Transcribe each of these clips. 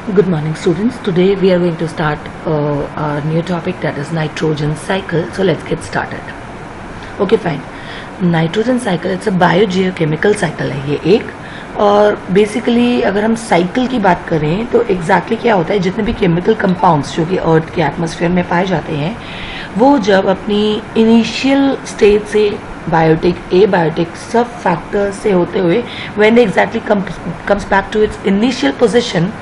Good morning, students. Today we are going to start a new topic, that is nitrogen cycle. So let's get started. Okay, fine. Nitrogen cycle, it's a biogeochemical cycle है ये एक, और basically अगर हम cycle की बात करें तो एग्जैक्टली क्या होता है, जितने भी केमिकल कंपाउंड्स जो कि अर्थ के एटमॉस्फेयर में पाए जाते हैं वो जब अपनी इनिशियल स्टेज से बायोटिक सब फैक्टर्स से होते हुए when exactly comes back to its initial position,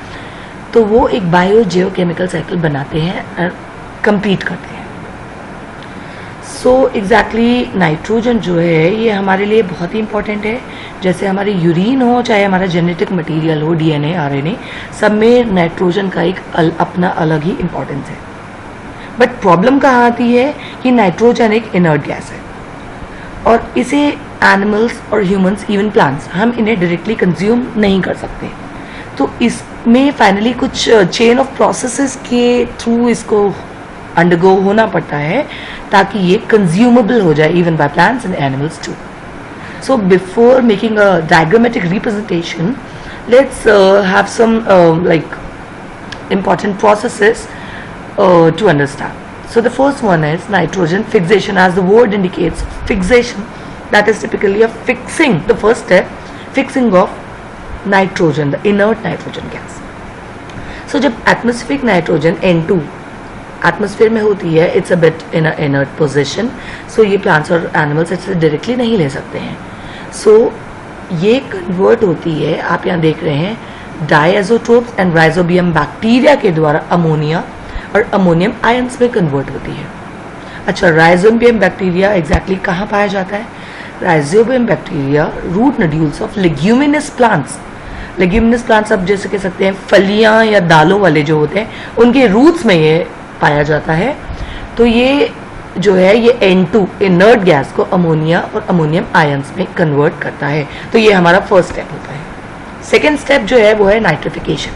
तो वो एक बायोजियोकेमिकल साइकिल बनाते हैं और कंप्लीट करते हैं. सो एग्जैक्टली नाइट्रोजन जो है ये हमारे लिए बहुत ही इंपॉर्टेंट है. जैसे हमारी यूरिन हो, चाहे हमारा जेनेटिक मटेरियल हो, डीएनए, आरएनए, सब में नाइट्रोजन का एक अपना अलग ही इम्पोर्टेंस है. बट प्रॉब्लम कहाँ आती है कि नाइट्रोजन एक इनर्ट गैस है और इसे एनिमल्स और ह्यूमंस, इवन प्लांट्स, हम इन्हें डायरेक्टली कंज्यूम नहीं कर सकते. तो इसमें फाइनली कुछ चेन ऑफ प्रोसेसेस के थ्रू इसको अंडरगो होना पड़ता है ताकि ये कंज्यूमेबल हो जाए even by plants and animals too. So before making a diagrammatic representation, let's have some like important processes to understand. So the first one is nitrogen fixation. As the word indicates, fixation, that is typically a fixing, the first step, fixing of nitrogen, the inert nitrogen gas. So जब atmospheric nitrogen N2 atmosphere में होती है, it's a bit in a inert position, so ये plants और animals इससे directly नहीं ले सकते हैं. सो ये कन्वर्ट होती है, आप यहाँ देख रहे हैं, डायएज़ोट्रोप्स एंड राइजोबियम बैक्टीरिया के द्वारा अमोनिया और अमोनियम आयंस में कन्वर्ट होती है. अच्छा, राइजोबियम बैक्टीरिया एग्जैक्टली कहाँ पाया जाता है? Rhizobium bacteria root nodules of leguminous plants. Leguminous plants आप जैसे कह सकते हैं फलियाँ या दालों वाले जो होते हैं, उनके रूट्स में ये पाया जाता है. तो ये जो है ये N2 इनर्ट गैस को अमोनिया और अमोनियम आयंस में कन्वर्ट करता है. तो ये हमारा फर्स्ट स्टेप होता है. सेकेंड स्टेप जो है वो है नाइट्रिफिकेशन.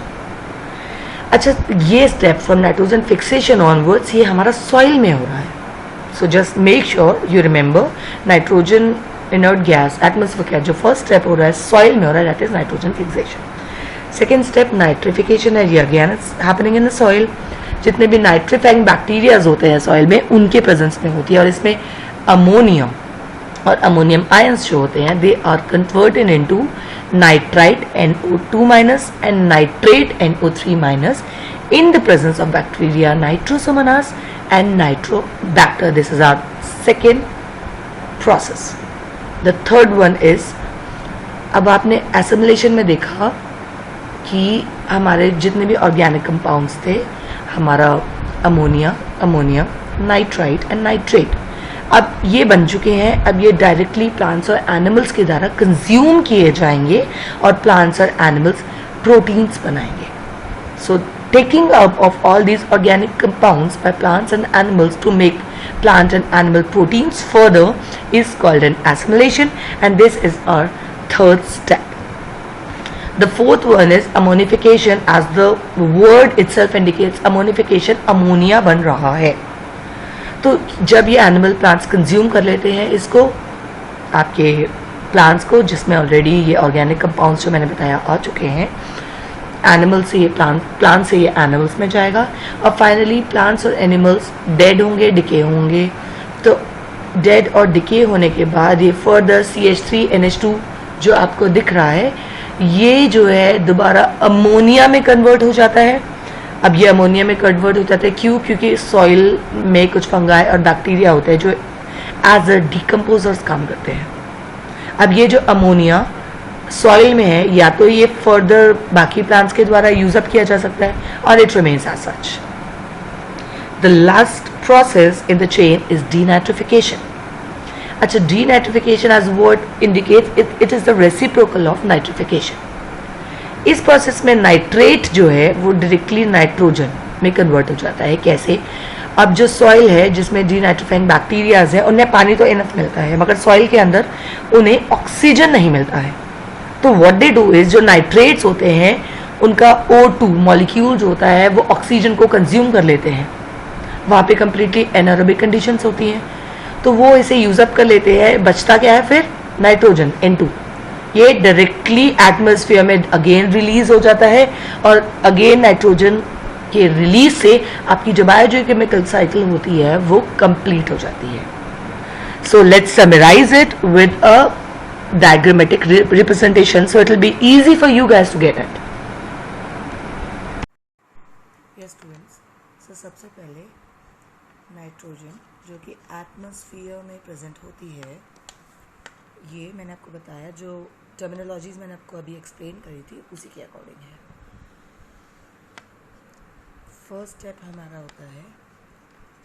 अच्छा, ये step from nitrogen fixation onwards ये हमारा सॉइल में हो रहा है. So just make sure you remember, nitrogen inert gas atmosphere का जो फर्स्ट स्टेप हो रहा है सॉइल में हो रहा है, that is nitrogen fixation. Second step nitrification है, ये again it's happening in the soil. जितने भी नाइट्रीफाइंग बैक्टीरियाज होते हैं सॉइल में, उनके प्रेजेंस में होती है, और इसमें अमोनियम और अमोनियम आयंस जो होते हैं, they are converted into nitrite NO2- and nitrate NO3- in the presence of bacteria Nitrosomonas and Nitrobacter. This is our second process. The third one is, अब आपने assimilation में देखा कि हमारे जितने भी ऑर्गेनिक कंपाउंड्स थे, हमारा ammonia, ammonium, nitrite and nitrate, अब ये बन चुके हैं. अब ये डायरेक्टली प्लांट्स और एनिमल्स के द्वारा कंज्यूम किए जाएंगे और प्लांट्स और एनिमल्स प्रोटीन्स बनाएंगे. सो taking up of all these organic compounds by plants and animals to make plant and animal proteins further is called an assimilation, and this is our third step. The fourth one is ammonification. As the word itself indicates, ammonification, ammonia बन रहा है. तो जब ये animal plants consume कर लेते हैं इसको, आपके प्लांट्स को, जिसमें ऑलरेडी ये ऑर्गेनिक कंपाउंड्स जो मैंने बताया आ चुके हैं, एनिमल से ये प्लांट से ये एनिमल्स में जाएगा, और फाइनली प्लांट्स और एनिमल्स डेड होंगे, डिके होंगे. तो डेड और डिके होने के बाद ये फर्दर CH3NH2 जो आपको दिख रहा है, ये जो है दोबारा अमोनिया में कन्वर्ट हो जाता है. अब ये अमोनिया में कन्वर्ट हो जाता है क्यों? क्योंकि सॉइल में कुछ फंगाई और बैक्टीरिया होते हैं जो एज अ डिकम्पोजर्स काम करते हैं. अब ये जो अमोनिया सॉइल में है, या तो ये फर्दर बाकी प्लांट्स के द्वारा यूज अप किया जा सकता है, और it remains as such. The last process in the chain is denitrification. अच्छा, denitrification as word indicate, it is the reciprocal of nitrification. इस प्रोसेस में नाइट्रेट जो है वो डायरेक्टली नाइट्रोजन में कन्वर्ट हो जाता है. कैसे? अब जो सॉइल है जिसमें डीनाइट्रिफाइंग बैक्टीरियाज है, उन्हें पानी तो इनफ मिलता है, मगर सॉइल के अंदर उन्हें ऑक्सीजन नहीं मिलता है. तो व्हाट दे डू इज, जो नाइट्रेट्स होते हैं उनका O2 मॉलिक्यूल जो होता है वो ऑक्सीजन को कंज्यूम कर लेते हैं. वहाँ पे कंप्लीटली एनारोबिक कंडीशंस होती हैं, तो वो इसे यूज अप कर लेते हैं. बचता क्या है फिर? Nitrogen N2. ये डायरेक्टली एटमॉस्फेयर में अगेन रिलीज हो जाता है और अगेन नाइट्रोजन के रिलीज से आपकी जो बायोजियोकेमिकल साइकिल होती है वो कंप्लीट हो जाती है. So let's summarise it with a diagrammatic representation so it will be easy for you guys to get it. Yes students, so सबसे पहले नाइट्रोजन जो कि एटमॉस्फेयर में प्रेजेंट होती है, ये मैंने आपको बताया, जो टर्मिनोलॉजीज मैंने आपको अभी एक्सप्लेन करी थी उसी के अकॉर्डिंग है. फर्स्ट स्टेप हमारा होता है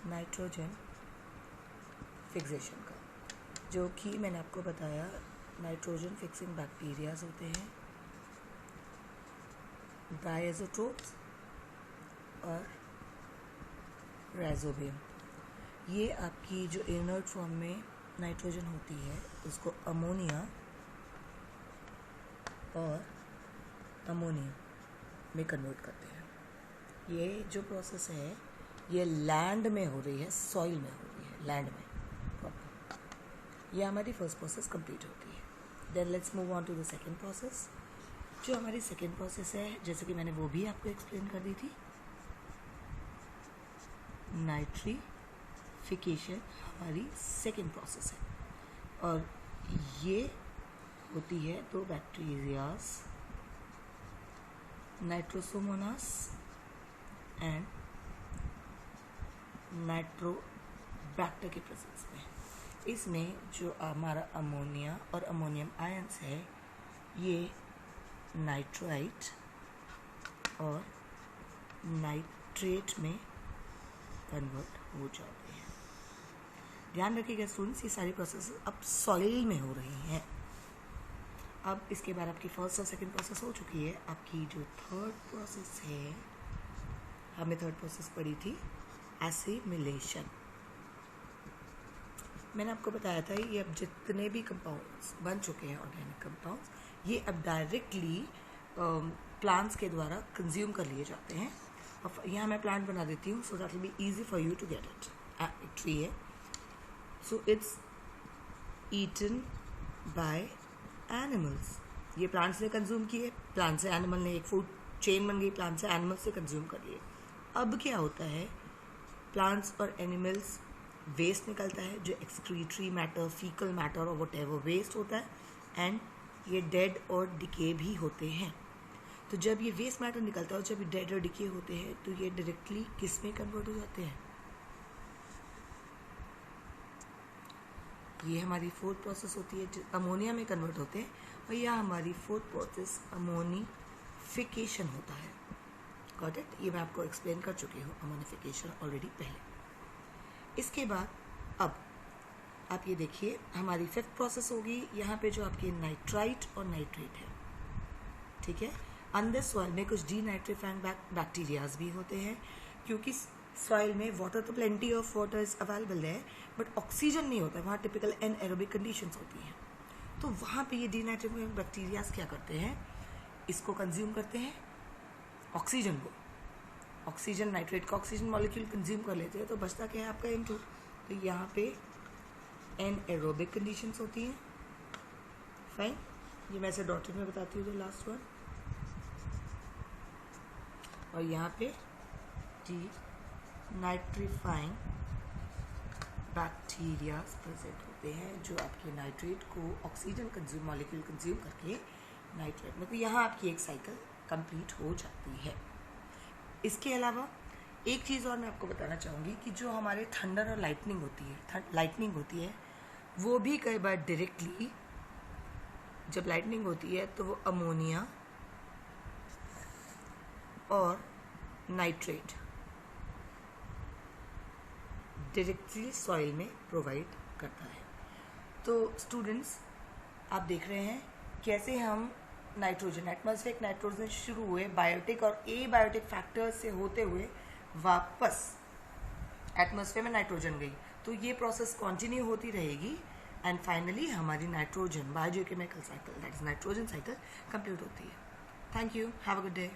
नाइट्रोजन फिक्सेशन का, जो कि मैंने आपको बताया नाइट्रोजन फिक्सिंग बैक्टीरियाज होते हैं, डायज़ोटोप्स और राइजोबियम. ये आपकी जो इनर्ट फॉर्म में नाइट्रोजन होती है उसको अमोनिया और अमोनियम में कन्वर्ट करते हैं. ये जो प्रोसेस है ये लैंड में हो रही है, सॉइल में हो रही है, लैंड में प्रॉपर. ये हमारी फर्स्ट प्रोसेस कंप्लीट होती है. Then let's move on to the second process. जो हमारी सेकेंड प्रोसेस है, जैसे कि मैंने वो भी आपको एक्सप्लेन कर दी थी, नाइट्रिफिकेशन हमारी सेकेंड प्रोसेस है. और ये होती है दो बैक्टीरियाज, नाइट्रोसोमोनास एंड नाइट्रोबैक्टर के प्रेजेंस में. इसमें जो हमारा अमोनिया और अमोनियम आयंस है ये नाइट्राइट और नाइट्रेट में कन्वर्ट हो जाते हैं. ध्यान रखिएगा स्टूडेंट्स, ये सारी प्रोसेस अब सॉइल में हो रही हैं. अब इसके बाद आपकी फर्स्ट और सेकंड प्रोसेस हो चुकी है. आपकी जो थर्ड प्रोसेस है, हमें थर्ड प्रोसेस पड़ी थी एसिमिलेशन. मैंने आपको बताया था ये अब जितने भी कंपाउंड्स बन चुके हैं ऑर्गेनिक कंपाउंड्स, ये अब डायरेक्टली प्लांट्स के द्वारा कंज्यूम कर लिए जाते हैं. और यहाँ मैं प्लांट बना देती हूँ so that will be easy for you to get it. एक ट्री है, so it's eaten by animals. ये प्लांट्स ने कंज्यूम किए, प्लांट से एनिमल ने, एक फूड चेन बन गई, प्लांट से एनिमल से कंज्यूम कर लिए. अब क्या होता है, प्लांट्स और एनिमल्स वेस्ट निकलता है जो एक्सक्रीटरी मैटर, फीकल मैटर और वट एवर वेस्ट होता है, एंड ये डेड और डिके भी होते हैं. तो जब ये वेस्ट मैटर निकलता है और जब ये डेड और डिके होते हैं तो ये डायरेक्टली किस में कन्वर्ट हो जाते हैं? ये हमारी फोर्थ प्रोसेस होती है, अमोनिया में कन्वर्ट होते हैं. और यह हमारी फोर्थ प्रोसेस अमोनिफिकेशन होता है. Got it? ये मैं आपको एक्सप्लेन कर चुकी हूँ अमोनिफिकेशन ऑलरेडी पहले. इसके बाद अब आप ये देखिए हमारी फिफ्थ प्रोसेस होगी. यहाँ पे जो आपके नाइट्राइट और नाइट्रेट है, ठीक है. अंदर सॉइल में कुछ डीनाइट्रीफाइंग बैक्टीरियाज भी होते हैं, क्योंकि सॉइल में वाटर तो plenty of water is available है बट ऑक्सीजन नहीं होता है. वहाँ टिपिकल एनएरोबिक कंडीशंस होती हैं. तो वहाँ पे ये डीनाइट्रीफाइंग बैक्टीरियाज क्या करते हैं, इसको कंज्यूम करते हैं, ऑक्सीजन को, ऑक्सीजन नाइट्रेट का ऑक्सीजन मॉलिक्यूल कंज्यूम कर लेते हैं. तो बचता क्या है आपका N2. तो यहाँ पे एनएरोबिक कंडीशंस होती हैं. फाइन, ये मैं ऐसे डॉटेड में बताती हूँ जो लास्ट वन. और यहाँ पे डी नाइट्रीफाइंग बैक्टीरिया प्रेजेंट होते हैं जो आपके नाइट्रेट को ऑक्सीजन कंज्यूम मॉलिक्यूल कंज्यूम करके नाइट्रेट में, तो यहाँ आपकी एक साइकिल कंप्लीट हो जाती है. इसके अलावा एक चीज़ और मैं आपको बताना चाहूँगी कि जो हमारे थंडर और लाइटनिंग होती है वो भी कई बार डायरेक्टली, जब लाइटनिंग होती है तो वो अमोनिया और नाइट्रेट डायरेक्टली सॉइल में प्रोवाइड करता है. तो स्टूडेंट्स आप देख रहे हैं कैसे हम नाइट्रोजन, एटमॉस्फेरिक नाइट्रोजन शुरू हुए बायोटिक और एबायोटिक फैक्टर्स से होते हुए वापस एटमॉस्फेयर में नाइट्रोजन गई. तो ये प्रोसेस कंटिन्यू होती रहेगी एंड फाइनली हमारी nitrogen biogeochemical cycle, that is nitrogen cycle, complete होती है. Thank you, have a good day.